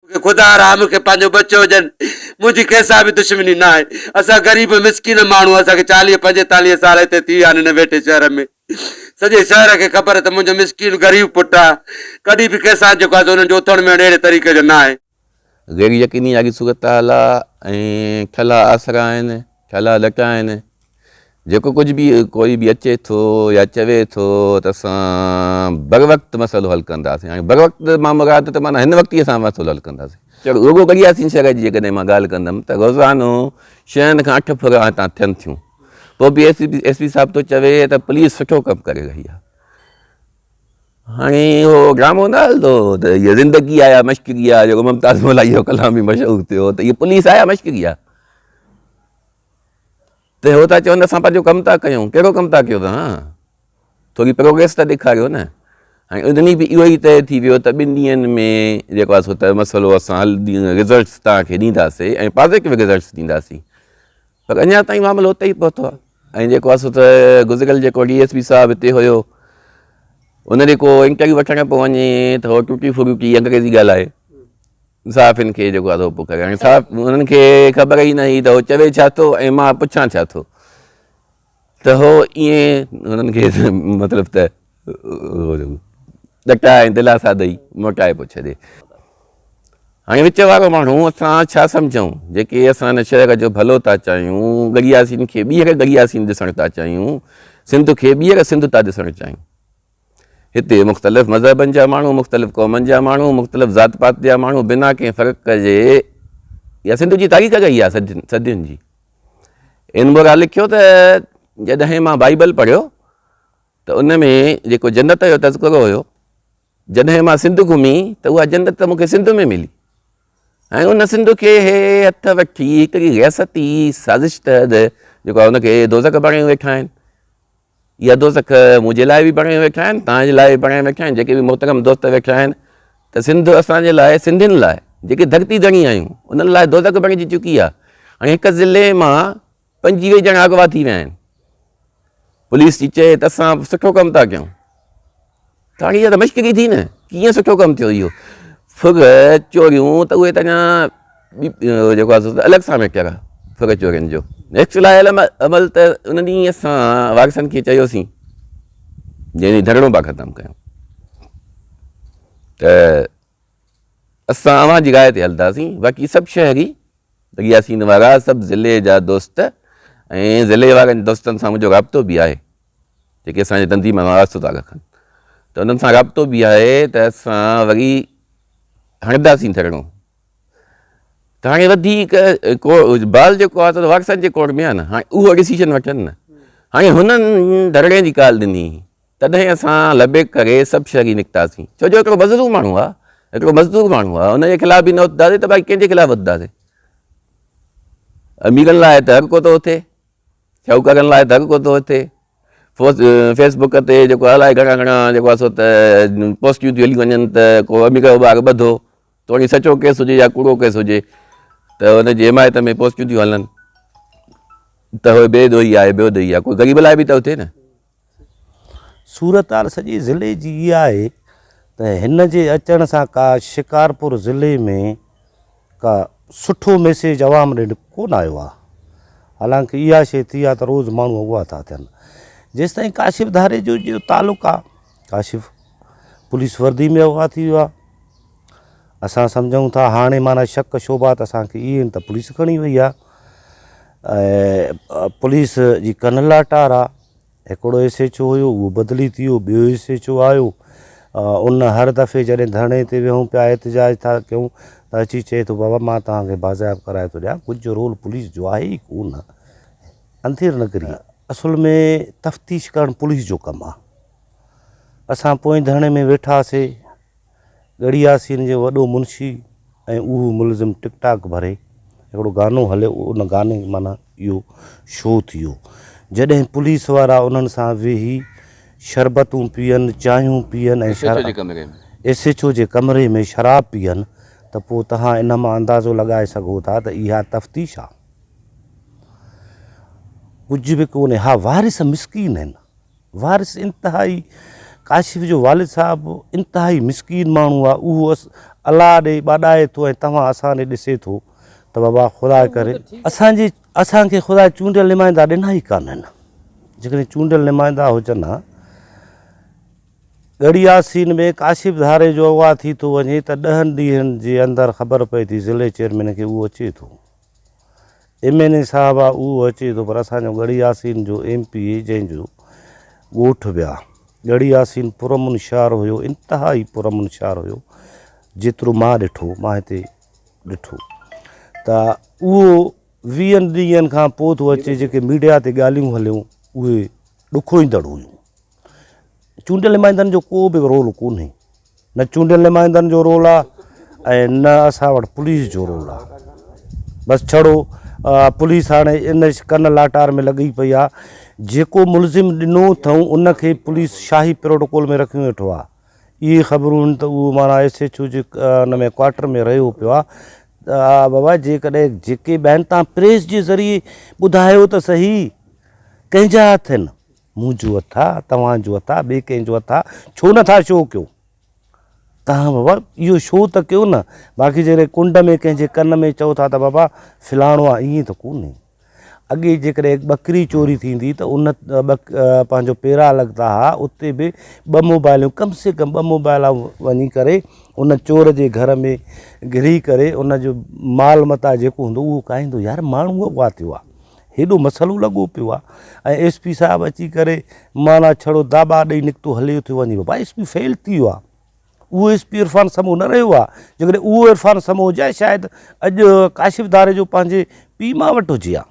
खुदा राम के पंहिंजो बच्चो हुजनि मुंहिंजी कंहिंसां बि दुश्मनी न आहे असां ग़रीब मिसकिन माण्हू असांखे 40-45 साल हिते थी विया आहिनि हिन वेठे शहर में सॼे शहर खे ख़बर आहे त मुंहिंजो मिसकिन ग़रीब पुटु आहे कॾहिं बि कंहिंसां जेको आहे उन्हनि जो उथण में अहिड़े तरीक़े जो न आहे गैर यकीनी वारी सूरत हाल आहे ऐं ठला आसरा आहिनि ठला लटा आहिनि जेको कुझु बि कोई बि अचे थो या चवे थो त असां बर वक़्तु मसइलो हल कंदासीं हाणे बर वक़्तु मां मुराद त माना हिन वक़्तु ई असां मसइलो हल कंदासीं चलो रुॻो गड़ियासीं शहर जी जेकॾहिं मां ॻाल्हि कंदुमि त रोज़ानो 6 खां 8 फुरा हितां थियनि थियूं पोइ बि एस पी साहिबु थो चवे त पुलिस सुठो कमु करे रही आहे हाणे उहो ड्रामो न हलंदो त हीअ ज़िंदगी आहे मश्किरी आहे जेको मुमताज़ मौलाई जो कलाम बि मशहूरु थियो त हीअ पुलिस आहे मश्किरी आहे त हो था चवनि असां पंहिंजो कमु था कयूं कहिड़ो कमु था कयो तव्हां थोरी प्रोग्रेस त ॾेखारियो न हाणे उन बि इहो ई तइ थी वियो त 2 ॾींहंनि में जेको आहे सो त मसइलो असां हल रिज़ल्ट्स तव्हांखे ॾींदासीं ऐं पॉज़िटिव रिज़ल्ट्स ॾींदासीं पर अञा ताईं मामिलो उते ई पहुतो आहे ऐं जेको आहे सो त गुज़िरियल जेको DSP साहिबु हिते हुयो उन जेको इंटरव्यू वठण पियो वञे त उहो टुटी फुरूटी अंग्रेज़ी ॻाल्हाए साफ़िन खे जेको आहे पोइ करे हाणे साफ़ उन्हनि खे ख़बर ई न हुई त उहो चवे छा थो ऐं मां पुछां छा थो त हो ईअं उन्हनि खे मतिलबु त ॾटा ऐं दिलासा ॾेई मोटाए पियो छॾे हाणे विच वारो माण्हू असां छा सम्झूं जेके असां हिन शहर जो भलो था चाहियूं गड़ियासीन खे ॿीहर गड़ियासीन ॾिसणु था चाहियूं सिंध खे ॿीहर सिंध था ॾिसणु चाहियूं हिते मुख़्तलिफ़ मज़हबनि जा माण्हू मुख़्तलिफ़ क़ौमनि जा माण्हू मुख़्तलिफ़ ज़ात पात जा माण्हू बिना कंहिं फ़र्क़ु जे इहा सिंध जी तारीख़ कई आहे सदियुनि जी इन बोरा लिखियो त जॾहिं मां बाइबल पढ़ियो त उन में जेको जन्नत जो तज़किरो हुयो जॾहिं मां सिंध घुमी त उहा जन्नत त मूंखे सिंध में मिली ऐं उन सिंध खे हथ वठी हिकिड़ी रियासती साज़िश तहत जेको आहे उनखे दोज़ख बणाए वेठा आहिनि इहा दोज़ख मुंहिंजे लाइ बि बणाए वेठा आहिनि तव्हांजे लाइ बि बणाए वेठा आहिनि जेके बि मोहतरम दोस्त वेठा आहिनि त सिंध असांजे लाइ सिंधियुनि लाइ जेके धरती धणी आहियूं उन्हनि लाइ दोज़ख बणिजी चुकी आहे हाणे हिकु ज़िले मां 25 ॼणा अगवा थी विया आहिनि पुलिस जी चए त असां सुठो कमु था कयूं त हाणे इहा त मश्किरी थी न कीअं सुठो कमु थियो इहो फुग चोरियूं त उहे त अञा जेको आहे अलॻि सां मैटर आहे फुग चोरियुनि जो नेक्स्ट लाइ अमल त उन ॾींहुं असां वारसनि खे चयोसीं जंहिं ॾींहुं धरणो पिया ख़तमु कयूं त असां अव्हां जी राय ते हलंदासीं बाक़ी सभु शहरी गड़ियासीन वारा सभु ज़िले जा दोस्त ऐं ज़िले वारनि दोस्तनि सां मुंहिंजो राब्तो बि आहे जेके असांजे धंधी मां वास्तो था रखनि त उन्हनि सां राब्तो बि आहे त असां वरी हणंदासीं धरणो त हाणे वधीक बाल जेको आहे त वारसनि जे कोर्ट में आहे न हाणे उहो डिसीजन वठनि न हाणे हुननि धरणे जी ॻाल्हि ॾिनी तॾहिं असां लबे करे सभु शहरी निकितासीं छो जो हिकिड़ो मज़दूर माण्हू आहे हिकिड़ो मज़दूर माण्हू आहे हुनजे ख़िलाफ़ बि न उथंदासीं त भाई कंहिंजे ख़िलाफ़ उथंदासीं अमीरनि लाइ त हर को थो थिए शाहूकारनि लाइ त हर को थो थिए फेसबुक ते जेको अलाए घणा जेको आहे सो त पोस्टियूं थियूं हली वञनि त को अमीर जो ॿारु ॿधो थोरी सचो केस हुजे या कूड़ो केस हुजे त हुनजी हिमायत में पोस्टियूं थियूं हलनि त उहो ॿिए ॾोही आहे ॿियो ॾोही आहे कोई ग़रीब लाइ बि त थिए न सूरत हाल सॼे ज़िले जी इहा आहे त हिन जे अचण सां का शिकारपुर ज़िले में का सुठो मैसेज अवाम ॾे कोन आयो आहे हालांकि इहा शइ थी आहे त रोज़ु माण्हू अॻुवा था थियनि जेसि ताईं काशिफ़ धारे जो तालुक़ु आहे काशिफ़ पुलिस वर्दी में अॻुवा थी वियो आहे असां सम्झूं था हाणे माना शक शोबात असांखे इहे आहिनि त पुलिस खणी वई आहे ऐं पुलिस जी कनला टार आहे हिकिड़ो SHO हुयो उहो बदिली थी वियो ॿियो SHO आयो उन हर दफ़े जॾहिं धरणे ते वेहूं पिया एहतिजाज था कयूं त अची चए थो बाबा मां तव्हांखे बाज़ाइब कराए थो ॾियां कुझु जो रोल पुलिस जो आहे ई कोन अंधेर नगरी असुल में तफ़्तीश करणु पुलिस जो कमु आहे असां पोइ धरणे में वेठासीं गड़ियासीन जो वॾो मुंशी ऐं उहो मुलज़िम टिकटाक भरे हिकिड़ो गानो हलियो उन गाने माना इहो शो थी वियो जॾहिं पुलिस वारा उन्हनि सां वेही शरबतूं पीअनि चांहियूं पीअनि ऐं SHO जे कमरे में शराब पीअनि त पोइ तव्हां इन मां अंदाज़ो लॻाए सघो था त इहा तफ़्तीश आहे कुझु बि कोन्हे हा वारिस मिसकीन आहिनि वारिस इंतिहाई काशिफ़ जो वालिद साहिबु इंतिहाई मिसकीन माण्हू आहे उहो अलाह ॾे ॿाॾाए थो ऐं तव्हां असां ॾे ॾिसे थो त बाबा ख़ुदा करे असांखे ख़ुदा चूंडियल नुमाइंदा ॾिना ई कान्हनि। जेकॾहिं चूंडियल नुमाइंदा हुजनि हा, गड़ियासीन में काशिफ धारे जो अगवा थी थो वञे त 10 ॾींहंनि जे अंदरि ख़बर पए थी ज़िले चेयरमैन खे उहो अचे थो, MNA साहिबु आहे उहो अचे थो, पर असांजो गड़ियासीन जो MP जंहिंजो ॻोठु विया, गड़ियासीन पुरमुन शहर हुयो, इंतिहाई पुरमुन शहर हुयो, जेतिरो मां ॾिठो, मां हिते ॾिठो त उहो 20 ॾींहंनि खां पोइ थो अचे। जेके मीडिया ते ॻाल्हियूं हलियूं उहे ॾुखोईंदड़ हुयूं। चूंडियल नुमाइंदनि जो को बि रोल कोन्हे, न चूंडियल नुमाइंदनि जो रोल आहे ऐं न असां वटि पुलिस जो रोल आहे। बसि छड़ो पुलिस हाणे इन कन लाटार में लॻी पई आहे। जेको मुलज़िम ॾिनो अथऊं उनखे पुलिस शाही प्रोटोकॉल में रखी वेठो आहे। इहे ख़बरूं आहिनि त उहो माना SHO जे हुन में क्वार्टर में रहियो पियो आहे। बाबा जेकॾहिं जेके ॿाहिनि तव्हां प्रेस जे ज़रिए ॿुधायो त सही, कंहिंजा हथ आहिनि, मुंहिंजो हथ आहे, तव्हांजो हथ आहे, ॿिए कंहिंजो हथ आहे, छो नथा शो कयो तव्हां? बाबा इहो शो त कयो न। बाक़ी जॾहिं कुंड में कंहिंजे कन में चओ था त बाबा फलाणो आहे, ईअं त कोन्हे। अॻे जेकॾहिं ॿकरी चोरी थींदी त उन पंहिंजो पेरा लॻंदा हुआ, उते बि 2 मोबाइलूं, कम से कम 2 मोबाइल वञी करे उन चोर जे घर में घिरी करे उन जो माल मता जेको हूंदो उहो खाईंदो। यार माण्हू अॻवा थियो आहे, हेॾो मसइलो लॻो पियो आहे। ऐं SP साहिबु अची करे माना छड़ो दाबा ॾेई निकितो, हले थो वञे। बाबा SP फेल थी वियो आहे। उहो SP इरफान समूह न रहियो आहे। जेकॾहिं उहो इरफान समूह हुजे शायदि अॼु काशिफ धारे जो पंहिंजे पीउ मां वटि हुजे हा।